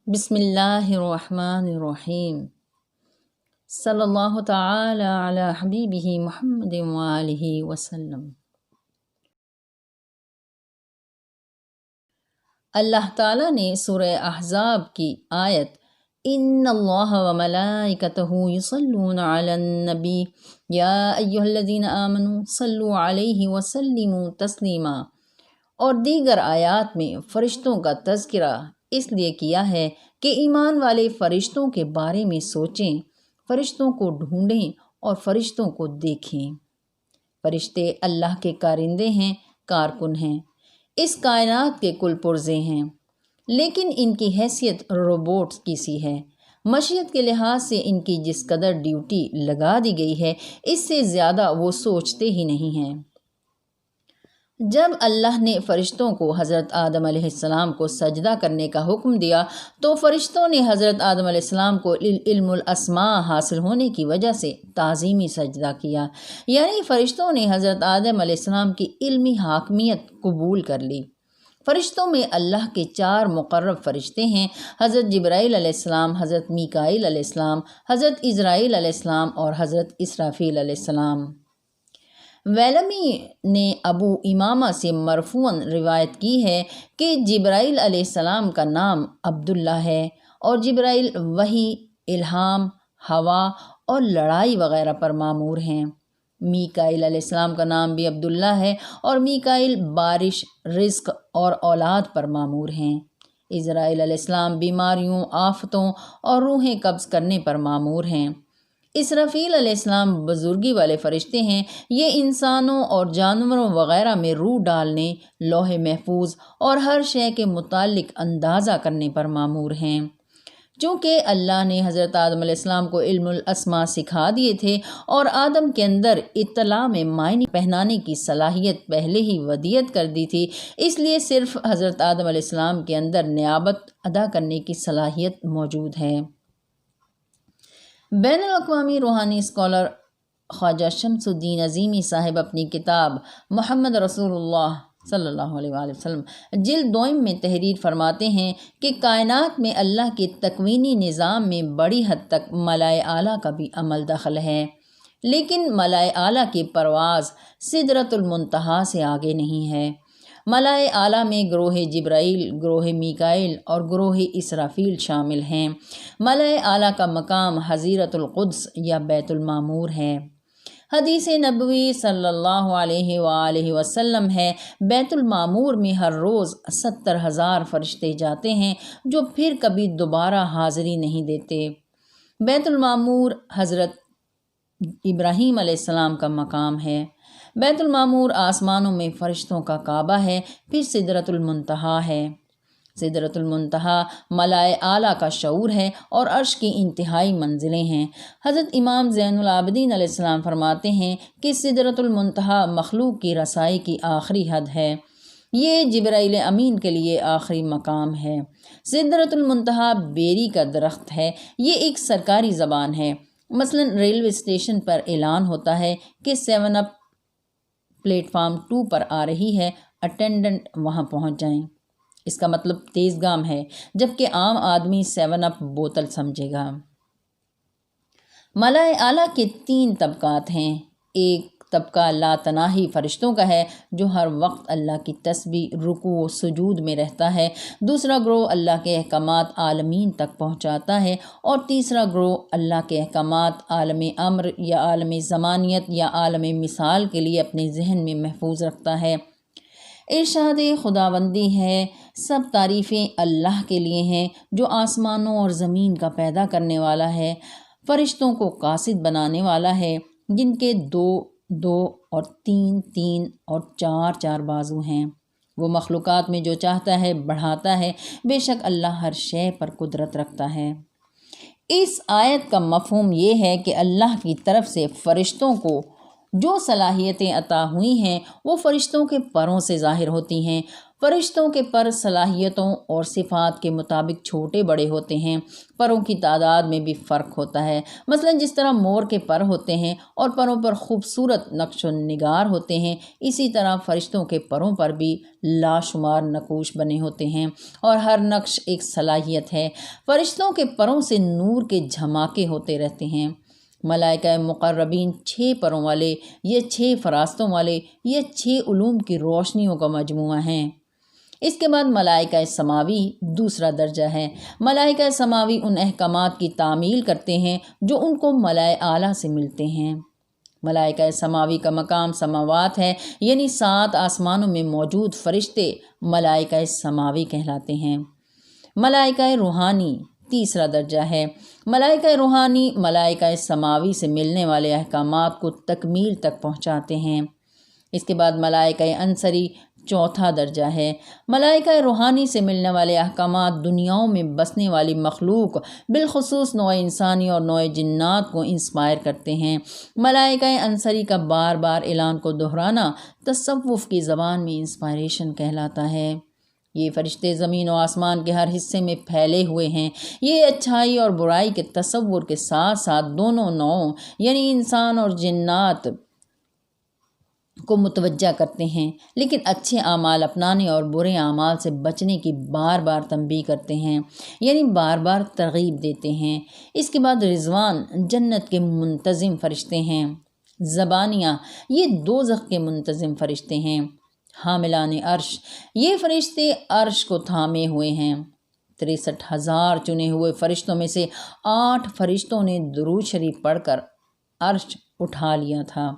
بسم اللہ الرحمن الرحیم صلی اللہ تعالی علی حبیبہ محمد وآلہ وسلم۔ اللہ تعالیٰ نے سورہ احزاب کی آیت ان اللہ وملائکتہ یصلون علی النبی یا ایھا الذین آمنوا صلوا علیہ وسلموا تسلیما اور دیگر آیات میں فرشتوں کا تذکرہ اس لیے کیا ہے کہ ایمان والے فرشتوں کے بارے میں سوچیں، فرشتوں کو ڈھونڈیں اور فرشتوں کو دیکھیں۔ فرشتے اللہ کے کارندے ہیں، کارکن ہیں، اس کائنات کے کل پرزے ہیں، لیکن ان کی حیثیت روبوٹس کی سی ہے۔ مشیت کے لحاظ سے ان کی جس قدر ڈیوٹی لگا دی گئی ہے، اس سے زیادہ وہ سوچتے ہی نہیں ہیں۔ جب اللہ نے فرشتوں کو حضرت آدم علیہ السلام کو سجدہ کرنے کا حکم دیا تو فرشتوں نے حضرت آدم علیہ السلام کو علم الاسماء حاصل ہونے کی وجہ سے تعظیمی سجدہ کیا، یعنی فرشتوں نے حضرت آدم علیہ السلام کی علمی حاکمیت قبول کر لی۔ فرشتوں میں اللہ کے 4 مقرب فرشتے ہیں، حضرت جبرائیل علیہ السلام، حضرت میکائیل علیہ السلام، حضرت اسرائیل علیہ السلام اور حضرت اسرافیل علیہ السلام۔ ویلمی نے ابو امامہ سے مرفوعاً روایت کی ہے کہ جبرائیل علیہ السلام کا نام عبداللہ ہے، اور جبرائیل وحی، الہام، ہوا اور لڑائی وغیرہ پر مامور ہیں۔ میکائیل علیہ السلام کا نام بھی عبداللہ ہے، اور میکائیل بارش، رزق اور اولاد پر مامور ہیں۔ اسرائیل علیہ السلام بیماریوں، آفتوں اور روحیں قبض کرنے پر مامور ہیں۔ اسرافیل علیہ السلام بزرگی والے فرشتے ہیں، یہ انسانوں اور جانوروں وغیرہ میں روح ڈالنے، لوح محفوظ اور ہر شے کے متعلق اندازہ کرنے پر مامور ہیں۔ چونکہ اللہ نے حضرت آدم علیہ السلام کو علم الاسماء سکھا دیے تھے اور آدم کے اندر اطلاع میں معنی پہنانے کی صلاحیت پہلے ہی ودیعت کر دی تھی، اس لیے صرف حضرت آدم علیہ السلام کے اندر نیابت ادا کرنے کی صلاحیت موجود ہے۔ بین الاقوامی روحانی اسکالر خواجہ شمس الدین عظیمی صاحب اپنی کتاب محمد رسول اللہ صلی اللہ علیہ وآلہ وسلم جلد 2 میں تحریر فرماتے ہیں کہ کائنات میں اللہ کے تکوینی نظام میں بڑی حد تک ملائے اعلیٰ کا بھی عمل دخل ہے، لیکن ملائے اعلیٰ کی پرواز سدرۃ المنتہا سے آگے نہیں ہے۔ ملائے اعلیٰ میں گروہ جبرائیل، گروہ میکائیل اور گروہ اسرافیل شامل ہیں۔ ملائے اعلیٰ کا مقام حضیرۃ القدس یا بیت المعمور ہے۔ حدیث نبوی صلی اللہ علیہ وآلہ وسلم ہے، بیت المعمور میں ہر روز 70,000 فرشتے جاتے ہیں جو پھر کبھی دوبارہ حاضری نہیں دیتے۔ بیت المعمور حضرت ابراہیم علیہ السلام کا مقام ہے۔ بیت المعمور آسمانوں میں فرشتوں کا کعبہ ہے، پھر سدرۃ المنتہا ہے۔ سدرۃ المنتہا ملائے اعلیٰ کا شعور ہے اور عرش کی انتہائی منزلیں ہیں۔ حضرت امام زین العابدین علیہ السلام فرماتے ہیں کہ سدرۃ المنتہا مخلوق کی رسائی کی آخری حد ہے، یہ جبرائیل امین کے لیے آخری مقام ہے۔ سدرۃ المنتہا بیری کا درخت ہے، یہ ایک سرکاری زبان ہے۔ مثلاً ریلوے اسٹیشن پر اعلان ہوتا ہے کہ 7 اپ پلیٹ فارم 2 پر آ رہی ہے، اٹینڈنٹ وہاں پہنچ جائیں۔ اس کا مطلب تیز گام ہے، جبکہ عام آدمی 7 اپ بوتل سمجھے گا۔ ملائے اعلیٰ کے 3 طبقات ہیں۔ ایک طبقہ لاتناہی فرشتوں کا ہے جو ہر وقت اللہ کی تسبیح، رکوع و سجود میں رہتا ہے۔ دوسرا گروہ اللہ کے احکامات عالمین تک پہنچاتا ہے، اور تیسرا گروہ اللہ کے احکامات عالم امر یا عالم زمانیت یا عالم مثال کے لیے اپنے ذہن میں محفوظ رکھتا ہے۔ ارشاد خداوندی ہے، سب تعریفیں اللہ کے لیے ہیں جو آسمانوں اور زمین کا پیدا کرنے والا ہے، فرشتوں کو قاصد بنانے والا ہے، جن کے 2 اور 3 اور 4 بازو ہیں۔ وہ مخلوقات میں جو چاہتا ہے بڑھاتا ہے، بے شک اللہ ہر شے پر قدرت رکھتا ہے۔ اس آیت کا مفہوم یہ ہے کہ اللہ کی طرف سے فرشتوں کو جو صلاحیتیں عطا ہوئی ہیں وہ فرشتوں کے پروں سے ظاہر ہوتی ہیں۔ فرشتوں کے پر صلاحیتوں اور صفات کے مطابق چھوٹے بڑے ہوتے ہیں، پروں کی تعداد میں بھی فرق ہوتا ہے۔ مثلا جس طرح مور کے پر ہوتے ہیں اور پروں پر خوبصورت نقش و نگار ہوتے ہیں، اسی طرح فرشتوں کے پروں پر بھی لاشمار نقوش بنے ہوتے ہیں اور ہر نقش ایک صلاحیت ہے۔ فرشتوں کے پروں سے نور کے جھماکے ہوتے رہتے ہیں۔ ملائکہ مقربین 6 پروں والے یا 6 فراستوں والے یا 6 علوم کی روشنیوں کا مجموعہ ہیں۔ اس کے بعد ملائکہ سماوی دوسرا درجہ ہے۔ ملائکہ سماوی ان احکامات کی تعمیل کرتے ہیں جو ان کو ملائے اعلیٰ سے ملتے ہیں۔ ملائکہ سماوی کا مقام سماوات ہے، یعنی 7 آسمانوں میں موجود فرشتے ملائکہ سماوی کہلاتے ہیں۔ ملائکہ روحانی تیسرا درجہ ہے۔ ملائکہ روحانی ملائکہ سماوی سے ملنے والے احکامات کو تکمیل تک پہنچاتے ہیں۔ اس کے بعد ملائکہ انصری چوتھا درجہ ہے۔ ملائکہ روحانی سے ملنے والے احکامات دنیاؤں میں بسنے والی مخلوق بالخصوص نوع انسانی اور نوع جنات کو انسپائر کرتے ہیں۔ ملائکہ انصری کا بار بار اعلان کو دہرانا تصوف کی زبان میں انسپائریشن کہلاتا ہے۔ یہ فرشتے زمین و آسمان کے ہر حصے میں پھیلے ہوئے ہیں۔ یہ اچھائی اور برائی کے تصور کے ساتھ ساتھ دونوں نوعوں یعنی انسان اور جنات کو متوجہ کرتے ہیں، لیکن اچھے اعمال اپنانے اور برے اعمال سے بچنے کی بار بار تنبیہ کرتے ہیں، یعنی بار بار ترغیب دیتے ہیں۔ اس کے بعد رضوان جنت کے منتظم فرشتے ہیں۔ زبانیہ یہ دوزخ کے منتظم فرشتے ہیں۔ حاملان عرش یہ فرشتے عرش کو تھامے ہوئے ہیں۔ 63,000 چنے ہوئے فرشتوں میں سے 8 فرشتوں نے درود شریف پڑھ کر عرش اٹھا لیا تھا۔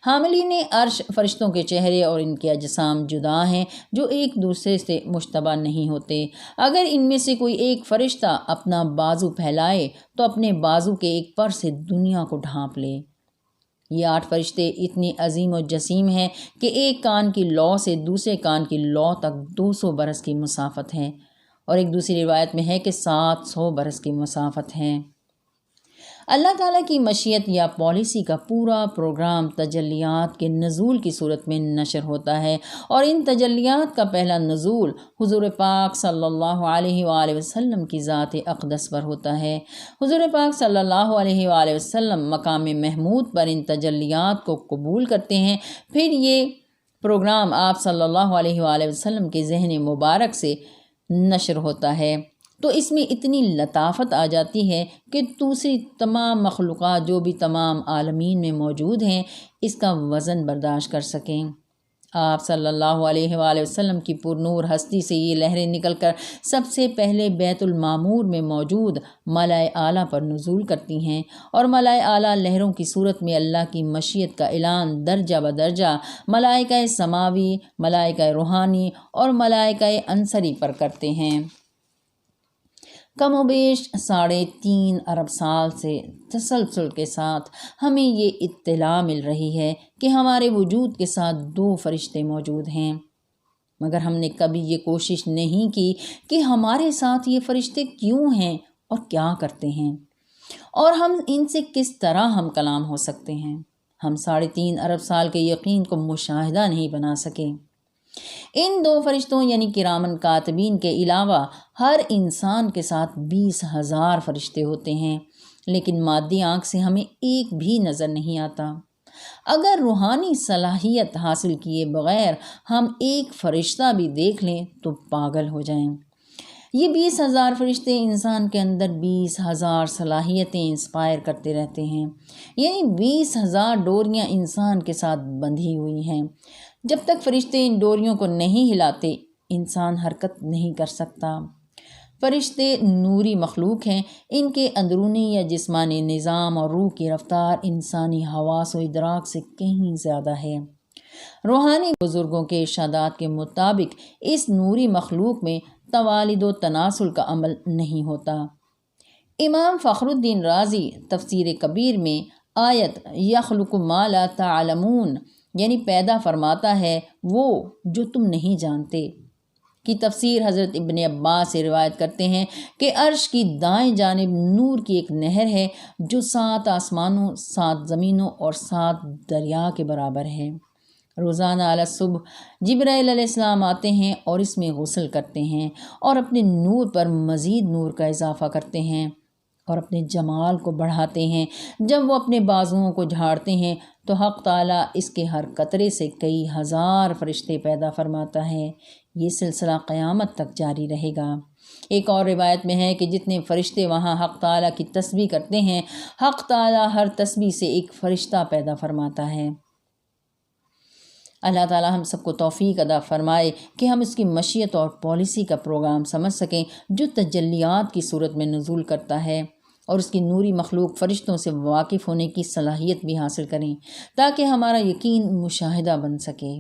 حاملین عرش فرشتوں کے چہرے اور ان کے اجسام جدا ہیں جو ایک دوسرے سے مشتبہ نہیں ہوتے۔ اگر ان میں سے کوئی ایک فرشتہ اپنا بازو پھیلائے تو اپنے بازو کے ایک پر سے دنیا کو ڈھانپ لے۔ یہ 8 فرشتے اتنی عظیم و جسیم ہیں کہ ایک کان کی لو سے دوسرے کان کی لو تک 200 برس کی مسافت ہے، اور ایک دوسری روایت میں ہے کہ 700 برس کی مسافت ہے۔ اللہ تعالیٰ کی مشیت یا پالیسی کا پورا پروگرام تجلیات کے نزول کی صورت میں نشر ہوتا ہے، اور ان تجلیات کا پہلا نزول حضور پاک صلی اللہ علیہ وآلہ وسلم کی ذات اقدس پر ہوتا ہے۔ حضور پاک صلی اللہ علیہ وآلہ وسلم مقام محمود پر ان تجلیات کو قبول کرتے ہیں، پھر یہ پروگرام آپ صلی اللہ علیہ وآلہ وسلم کے ذہن مبارک سے نشر ہوتا ہے، تو اس میں اتنی لطافت آ جاتی ہے کہ دوسری تمام مخلوقات جو بھی تمام عالمین میں موجود ہیں اس کا وزن برداشت کر سکیں۔ آپ صلی اللہ علیہ وآلہ وسلم کی پرنور ہستی سے یہ لہریں نکل کر سب سے پہلے بیت المعمور میں موجود ملائے اعلیٰ پر نزول کرتی ہیں، اور ملائے اعلیٰ لہروں کی صورت میں اللہ کی مشیت کا اعلان درجہ بدرجہ ملائکہ سماوی، ملائکہ روحانی اور ملائکہ انصری پر کرتے ہیں۔ کم و بیش 3.5 ارب سال سے تسلسل کے ساتھ ہمیں یہ اطلاع مل رہی ہے کہ ہمارے وجود کے ساتھ 2 فرشتے موجود ہیں، مگر ہم نے کبھی یہ کوشش نہیں کی کہ ہمارے ساتھ یہ فرشتے کیوں ہیں اور کیا کرتے ہیں، اور ہم ان سے کس طرح ہم کلام ہو سکتے ہیں۔ ہم 3.5 ارب سال کے یقین کو مشاہدہ نہیں بنا سکے۔ ان 2 فرشتوں یعنی کرامن کاتبین کے علاوہ ہر انسان کے ساتھ 20,000 فرشتے ہوتے ہیں، لیکن مادی آنکھ سے ہمیں ایک بھی نظر نہیں آتا۔ اگر روحانی صلاحیت حاصل کیے بغیر ہم ایک فرشتہ بھی دیکھ لیں تو پاگل ہو جائیں۔ یہ 20,000 فرشتے انسان کے اندر 20,000 صلاحیتیں انسپائر کرتے رہتے ہیں، یعنی 20,000 ڈوریاں انسان کے ساتھ بندھی ہوئی ہیں۔ جب تک فرشتے ان ڈوریوں کو نہیں ہلاتے انسان حرکت نہیں کر سکتا۔ فرشتے نوری مخلوق ہیں، ان کے اندرونی یا جسمانی نظام اور روح کی رفتار انسانی حواس و ادراک سے کہیں زیادہ ہے۔ روحانی بزرگوں کے ارشادات کے مطابق اس نوری مخلوق میں توالد و تناسل کا عمل نہیں ہوتا۔ امام فخر الدین رازی تفسیر کبیر میں آیت یخلق ما لا تعلمون یعنی پیدا فرماتا ہے وہ جو تم نہیں جانتے کی تفسیر حضرت ابن عباس سے روایت کرتے ہیں کہ عرش کی دائیں جانب نور کی ایک نہر ہے جو 7 آسمانوں، 7 زمینوں اور 7 دریا کے برابر ہے۔ روزانہ علی صبح جبرائیل علیہ السلام آتے ہیں اور اس میں غسل کرتے ہیں اور اپنے نور پر مزید نور کا اضافہ کرتے ہیں اور اپنے جمال کو بڑھاتے ہیں۔ جب وہ اپنے بازوؤں کو جھاڑتے ہیں تو حق تعالیٰ اس کے ہر قطرے سے کئی ہزار فرشتے پیدا فرماتا ہے۔ یہ سلسلہ قیامت تک جاری رہے گا۔ ایک اور روایت میں ہے کہ جتنے فرشتے وہاں حق تعالیٰ کی تسبیح کرتے ہیں، حق تعالیٰ ہر تسبیح سے ایک فرشتہ پیدا فرماتا ہے۔ اللہ تعالیٰ ہم سب کو توفیق عطا فرمائے کہ ہم اس کی مشیت اور پالیسی کا پروگرام سمجھ سکیں جو تجلیات کی صورت میں نزول کرتا ہے، اور اس کی نوری مخلوق فرشتوں سے واقف ہونے کی صلاحیت بھی حاصل کریں تاکہ ہمارا یقین مشاہدہ بن سکے۔